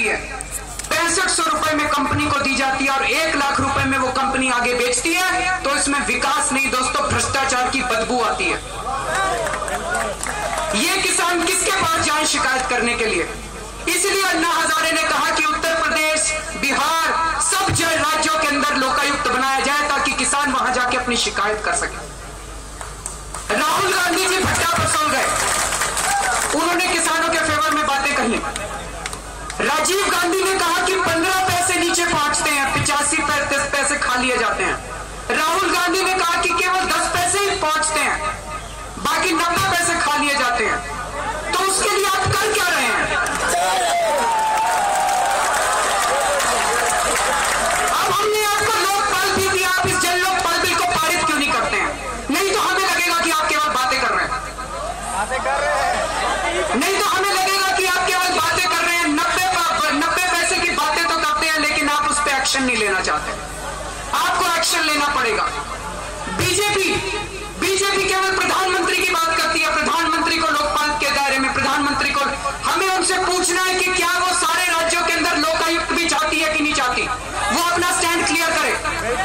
जाती है, 6500 रुपए में कंपनी को दी जाती है और 1 लाख रुपए में वो कंपनी आगे बेचती है, तो इसमें विकास नहीं दोस्तों, भ्रष्टाचार की बदबू आती है। ये किसान किसके पास जाए शिकायत करने के लिए? इसलिए अन्ना हजारे ने कहा कि उत्तर प्रदेश, बिहार, सब राज्यों के अंदर लोकायुक्त बनाया जाए ताकि किसान वहां जाके अपनी शिकायत कर सके। राहुल गांधी जी भट्टा बसोल गए, उन्होंने किसानों के फेवर में बातें कही। राजीव गांधी ने कहा कि 15 पैसे नीचे पहुंचते हैं, 85 पैसे खा लिए जाते हैं। राहुल गांधी ने कहा कि केवल 10 पैसे ही पहुंचते हैं, बाकी 90 पैसे खा लिए जाते हैं। तो उसके लिए आप कर क्या रहे हैं? अब हमने आपको लोकपाल भी दिया, आप इस जन लोकपाल बिल को पारित क्यों नहीं करते हैं? नहीं तो हमें लगेगा कि आप केवल बातें कर रहे हैं, नहीं तो हमें लगेगा कि आप केवल बातें कर रहे हैं। 90 पैसे की बातें तो करते हैं, लेकिन आप उस पर एक्शन नहीं लेना चाहते। आपको एक्शन लेना पड़ेगा। बीजेपी केवल प्रधानमंत्री की बात करती है, प्रधानमंत्री को लोकपाल के दायरे में, प्रधानमंत्री को हमें उनसे पूछना है कि क्या वो सारे राज्यों के अंदर लोकायुक्त भी चाहती है कि नहीं चाहती? वो अपना स्टैंड क्लियर करे।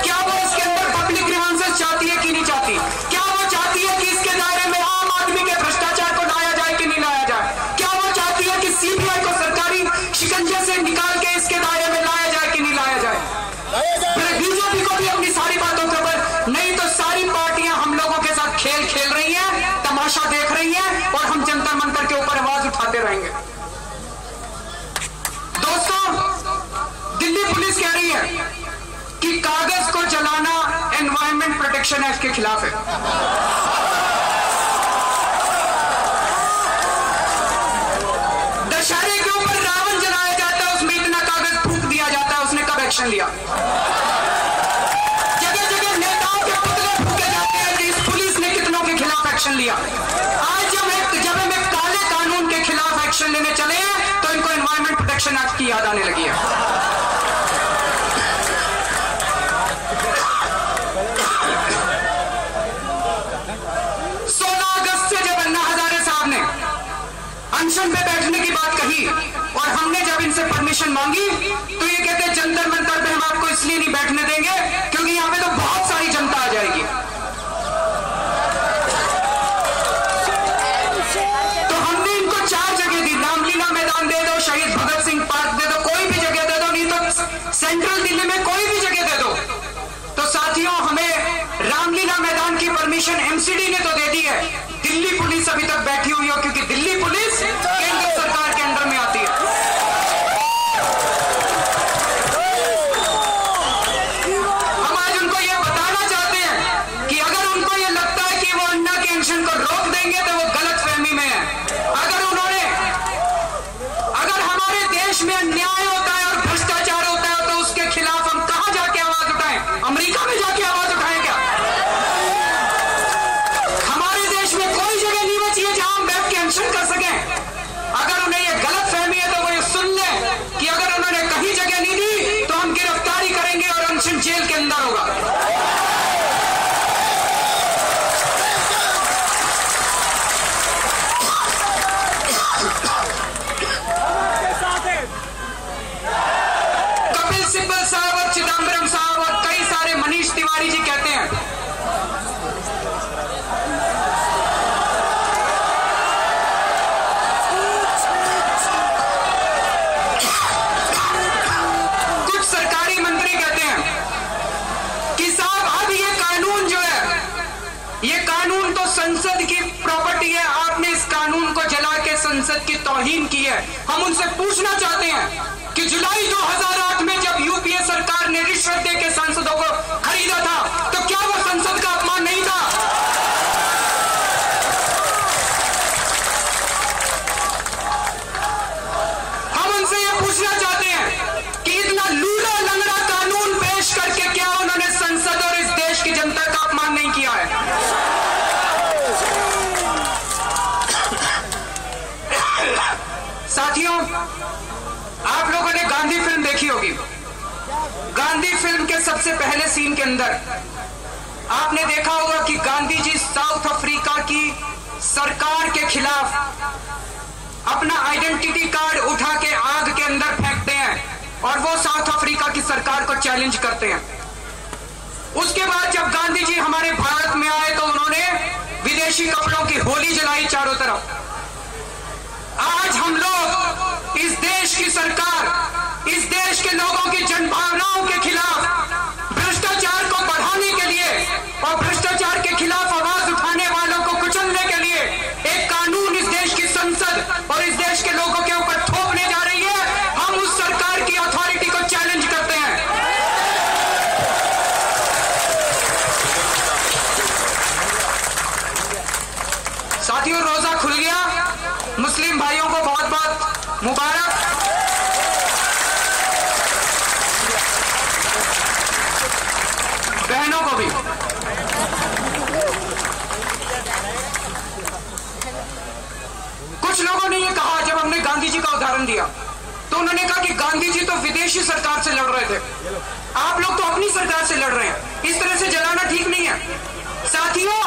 क्या वो इसके अंदर पब्लिक ग्रीवेंसेस चाहती है कि नहीं चाहती? क्या वो चाहती है कि इसके दायरे में आम आदमी के भ्रष्टाचार को लाया जाए कि नहीं लाया जाए? क्या वो चाहती है कि सीबीआई को सरकारी शिकंजे से निकाल के इसके दायरे में लाया जाए कि नहीं लाया जाए? बीजेपी को भी अपनी सारी बातों के ऊपर, नहीं तो सारी पार्टियां हम लोगों के साथ खेल खेल रही हैं, तमाशा देख रही हैं, और हम जंतर मंतर के ऊपर आवाज उठाते रहेंगे। दोस्तों, दिल्ली पुलिस कह रही है कि कागज को जलाना एनवायरमेंट प्रोटेक्शन एक्ट के खिलाफ है। दशहरे के ऊपर रावण जलाया जाता है, उसमें इतना कागज फूंक दिया जाता है, उसने कब एक्शन लिया? जगह जगह नेताओं के पुतले फूंके जाते हैं, कि इस पुलिस ने कितनों के खिलाफ एक्शन लिया? आज जब हम एक काले कानून के खिलाफ एक्शन लेने चले हैं, तो इनको एनवायरमेंट प्रोटेक्शन एक्ट की याद आने लगी है। 16 अगस्त से जब अन्ना हजारे साहब ने अनशन पे बैठने की बात कही और हमने जब इनसे परमिशन मांगी, तो ये कहते हैं जंतर मंतर पे हम आपको इसलिए नहीं बैठने देंगे क्योंकि यहाँ पे तो बहुत सारी जनता आ जाएगी। तो हमने इनको 4 जगह दी, रामलीला मैदान दे दो, शहीद भगत सिंह पार्क दे दो, कोई भी जगह दे दो, नहीं तो सेंट्रल दिल्ली में कोई भी जगह दे दो। तो साथियों, हमें रामलीला मैदान की परमिशन एमसीडी ने तो दे दी है, दिल्ली पुलिस अभी तक बैठी हुई हो, क्योंकि दिल्ली पुलिस केंद्र सरकार के अंडर में आती है। हम आज उनको यह बताना चाहते हैं कि अगर उनको यह लगता है कि वो अन्ना के एक्शन को रोक देंगे, तो वो गलत फहमी में है। अगर हमारे देश में अन्याय होता है और भ्रष्टाचार होता है, तो उसके खिलाफ हम कहां जाके आवाज उठाएं? अमेरिका में जाके आवाज उठाएं क्या? हमारे देश में कोई जगह नहीं बची है जहां हम बैठ के अनशन कर सकें। अगर उन्हें यह गलत फहमी है, तो वो ये सुन लें कि अगर उन्होंने कहीं जगह नहीं दी, तो हम गिरफ्तारी करेंगे और अनशन जेल के अंदर होगा। कपिल सिब्बल साहब और चिदम्बरम साहब और कई सारे मनीष तिवारी जी कहते हैं संसद की प्रॉपर्टी है, आपने इस कानून को जला के संसद की तौहीन की है। हम उनसे पूछना चाहते हैं कि जुलाई 2008 में जब यूपीए सरकार ने रिश्वत दे के सांसदों को खरीदा था, तो क्या वो संसद का अपमान नहीं था? हम उनसे ये पूछना चाहते हैं कि इतना लूला लंगड़ा कानून पेश करके क्या उन्होंने संसद और इस देश की जनता का अपमान नहीं किया है? साथियों, आप लोगों ने गांधी फिल्म देखी होगी। गांधी फिल्म के सबसे पहले सीन के अंदर आपने देखा होगा कि गांधी जी साउथ अफ्रीका की सरकार के खिलाफ अपना आइडेंटिटी कार्ड उठा के आग के अंदर फेंकते हैं और वो साउथ अफ्रीका की सरकार को चैलेंज करते हैं। उसके बाद जब गांधी जी हमारे भारत में आए तो उन्होंने विदेशी कपड़ों की होली जलाई चारों तरफ। आज हम लोग इस देश की सरकार, इस देश के लोगों की जनभावनाओं के खिलाफ, भ्रष्टाचार को बढ़ाने के लिए और भ्रष्टाचार के खिलाफ आवाज उठाने वालों को कुचलने के लिए एक कानून इस देश की संसद और इस देश के लोगों के ऊपर थोपने जा रही है। हम उस सरकार की अथॉरिटी को चैलेंज करते हैं। साथियों, रोजा खुल गया, मुस्लिम भाइयों को बहुत बहुत मुबारक। बहनों को भी। कुछ लोगों ने ये कहा, जब हमने गांधी जी का उदाहरण दिया तो उन्होंने कहा कि गांधी जी तो विदेशी सरकार से लड़ रहे थे, आप लोग तो अपनी सरकार से लड़ रहे हैं, इस तरह से जलाना ठीक नहीं है। साथियों,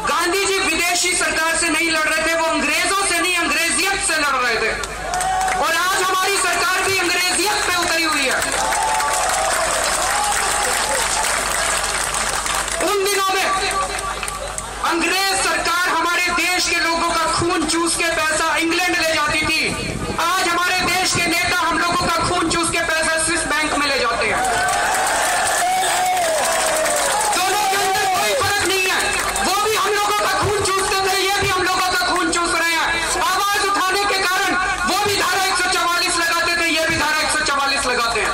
गांधी जी विदेशी सरकार से नहीं लड़ रहे थे, वो अंग्रेजों से नहीं, अंग्रेजियत से लड़ रहे थे। और आज हमारी सरकार भी अंग्रेजियत पे उतरी हुई है। उन दिनों में अंग्रेज सरकार हमारे देश के लोगों का खून चूस के पैसा इंग्लैंड ले जाती थी। आज हमारे देश के नेता हम लोगों का खून चूस के पैसा स्विस बैंक में ले जाते हैं। दोनों के अंदर कोई फर्क नहीं है। वो भी हम लोगों का खून चूसते थे, ये भी हम लोगों का खून चूस रहे हैं। आवाज उठाने के कारण वो भी धारा 144 लगाते थे, ये भी धारा 144 लगाते हैं।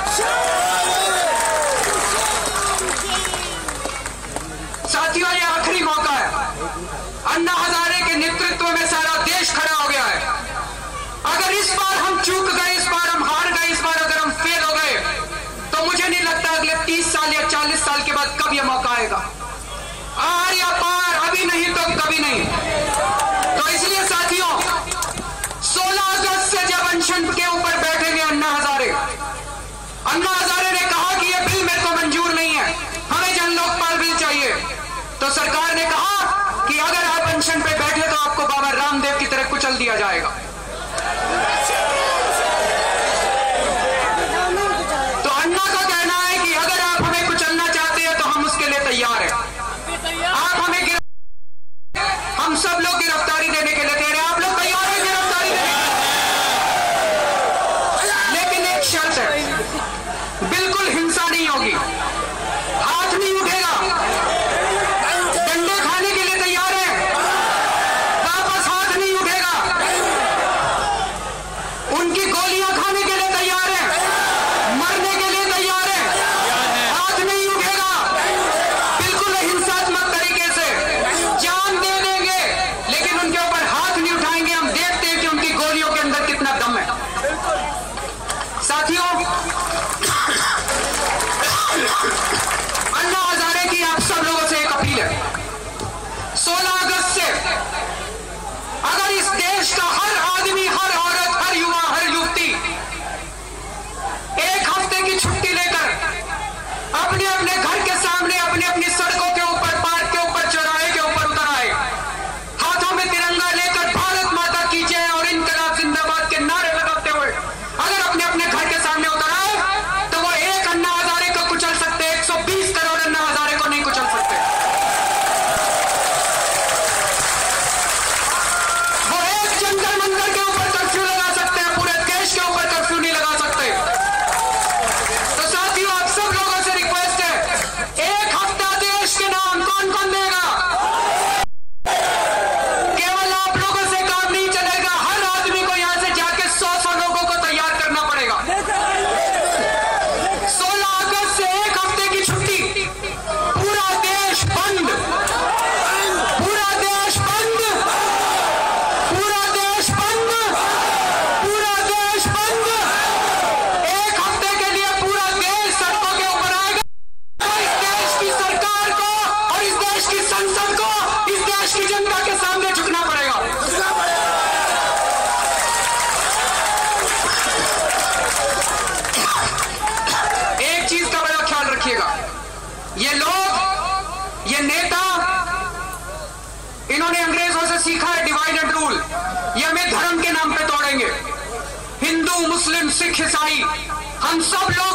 साथियों, ये आखिरी मौका है। अन्ना हजारे के नेतृत्व में सारा देश खड़ा हो गया है। अगर इस बार हम चूक गए, इस बार हम हार गए, इस बार अगर हम फेल हो गए, तो मुझे नहीं लगता अगले 30 साल या 40 साल के बाद कब यह मौका आएगा। आर या पार, अभी नहीं तो कभी नहीं। तो इसलिए साथियों, 16 अगस्त से जब अनशन के ऊपर बैठेंगे अन्ना हजारे ने कहा कि यह बिल मेरे को मंजूर नहीं है, हमें जन लोकपाल बिल चाहिए। तो सरकार ने कहा कि अगर आप अनशन पे बैठे तो आपको बाबा रामदेव की तरह कुचल दिया जाएगा। तो अन्ना का कहना है कि अगर आप हमें कुचलना चाहते हैं तो हम उसके लिए तैयार हैं। आप हमें हम सब लोग गिरफ्तारी देने के लिए तैयार हैं। आप लोग तैयार हैं गिरफ्तारी देने के लिए? लेकिन एक शर्त है, बिल्कुल हिंसा नहीं होगी, हाथ नहीं उठेगा। डंडे खाने के लिए तैयार है, वापस हाथ नहीं उठेगा। उनकी गोलियां खाने के लिए तैयार है, मरने के लिए तैयार है, हाथ नहीं उठेगा। बिल्कुल हिंसात्मक तरीके से जान दे देंगे, लेकिन उनके ऊपर हाथ नहीं उठाएंगे। हम देखते हैं कि उनकी गोलियों के अंदर कितना दम है। साथियों, अन्ना हजारे की आप सब लोगों से एक अपील है। 16 अगस्त से अगर इस देश का हर आदमी, हर औरत, हर युवा, हर युवती एक हफ्ते की छुट्टी लेकर अपने अपने घर के सामने, अपनी अपनी सड़कों के ऊपर, पार्क के ऊपर, चौराहे के ऊपर उतर आए, हाथों में तिरंगा लेकर भारत माता की जय और इनकलाब जिंदाबाद के नारे लगाते हुए अगर अपने अपने घर के सामने उतर आए, तो वो एक अन्ना हजारे को कुचल सकते, 120 करोड़ अन्ना हजारे को नहीं कुचल सकते। वो एक जंतर मंतर के ऊपर कर्फ्यू लगा सकते हैं, पूरे देश के ऊपर कर्फ्यू नहीं लगा सकते। तो साथियों, आप सब लोगों से रिक्वेस्ट है, एक हफ्ता देश के नाम कौन कौन देगा? केवल आप लोगों से काम नहीं चलेगा, हर आदमी को यहां से जाके 100 लोगों को तैयार करना पड़ेगा। 16 अगस्त से एक हफ्ते की छुट्टी, पूरा देश बंद, पूरा देश बंद, पूरा देश बंद, पूरा देश बंद। एक हफ्ते के लिए पूरा देश सड़कों के ऊपर आएगा। इस देश की सरकार को और इस देश की संसद को, इस देश की जनता के सामने झुकना पड़ेगा। एक चीज का बड़ा ख्याल रखिएगा, ये लोग, ये नेता, इन्होंने अंग्रेजों से सीखा है डिवाइड एंड रूल। ये हमें धर्म के नाम पे तोड़ेंगे। हिंदू, मुस्लिम, सिख, ईसाई, हम हम सब लोग